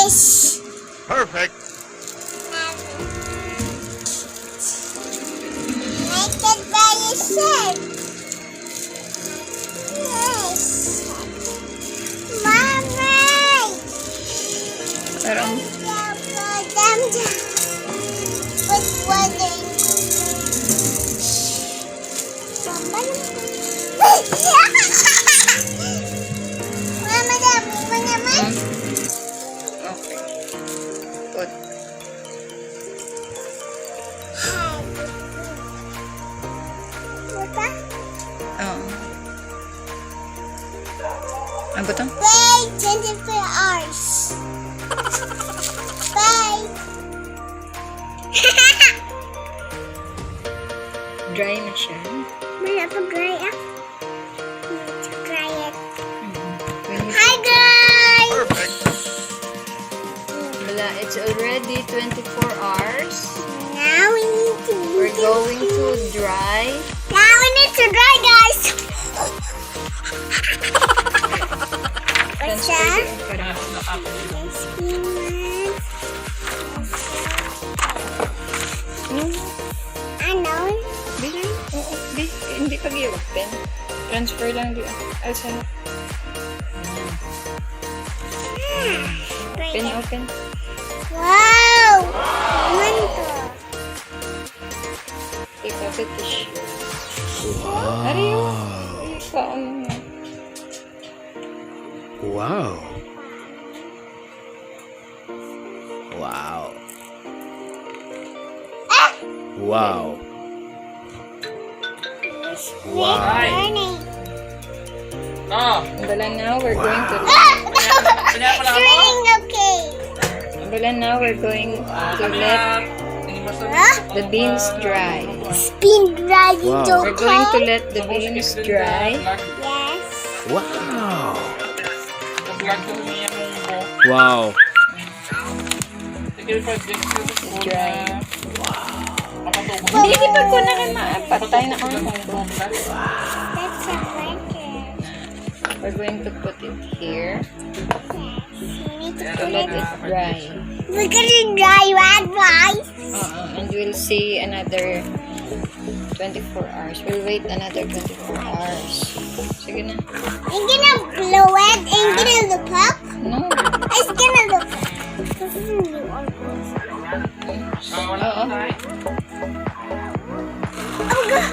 fish. Perfect. Make it by yourself. Yes. Mama. Parang, Put water. Mama, dami mo naman. okay. Good. Buta? Oh. Ano ba ito? Wait 24 hours. Bye. Dry na siya. Wala pa dry ah. Let's try it. When you- Hi guys! Perfect. Wala, it's already 24 hours. Now we need to We're going to dry. Now we need to dry guys. What's that? Ano? Hindi pag i-open. Transfer lang di. Asa. Open. Wow! Naman to. Take off it. Ariyo. Saan mo? Wow. Wow. Wow. Wow. Burning. But now we're going to It's burning okay. but now we're going to let the beans dry. Spin dry it Wow. We're going to let the beans dry. Yes. Wow. Wow. Dry. Hindi pa ko na rin maapatay na ang Monggo. That's a blanket. We're going to put it here You need to to let it dry. We're gonna dry red rice. And we'll see another 24 hours. We'll wait another 24 hours. Sige na. I'm gonna blow it and gonna look up. No. It's gonna look up. This is new Oo. Oh god.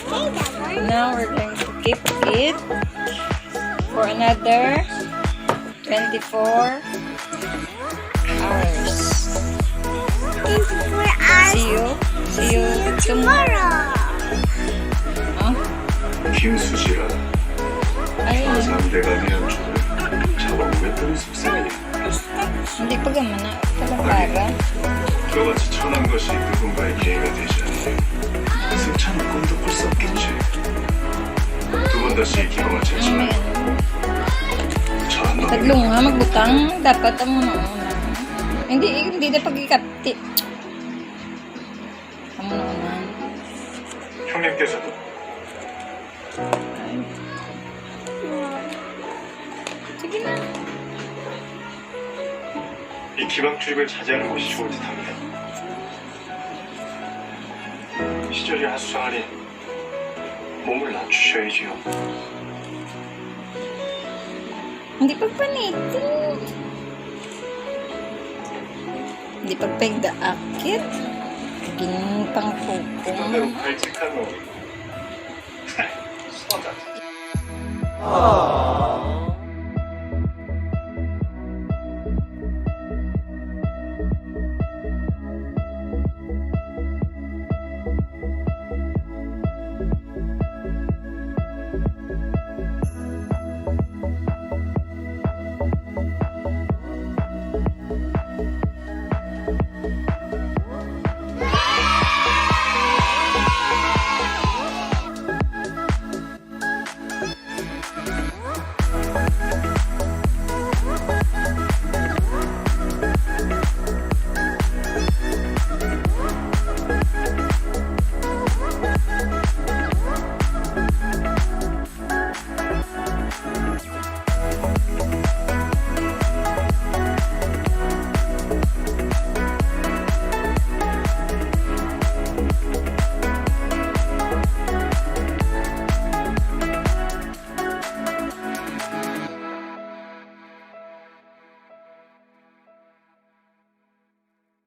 Hey, that one. Now we're going to keep it for another 24 hours. 24 hours. See you tomorrow. tomorrow. Oh? 김수지야, Ayun. 상대가 미안주를 잡아오겠다는 속셈이니 Hindi pa gaman na. Talaga. 그같이 천한 것이 누군가의 기회가 되지 않으면 승차는 꿈도 꿀 수 없겠지. 두 번 다시 이 기방을 제치면 저런 놈이 Taglong nga magbutang. Dapat mo na. Hindi na pag-ikapti. Amo na naman. 형님께서도 Sige na. 이 기방 출입을 자제하는 것이 좋을 듯합니다. 시절이 하수상하니 몸을 낮추셔야지요. Hindi pagpanitin. Hindi pagpagdaakit. Ginpang 상대로 pukong. 발칙한 놈이. 수험자.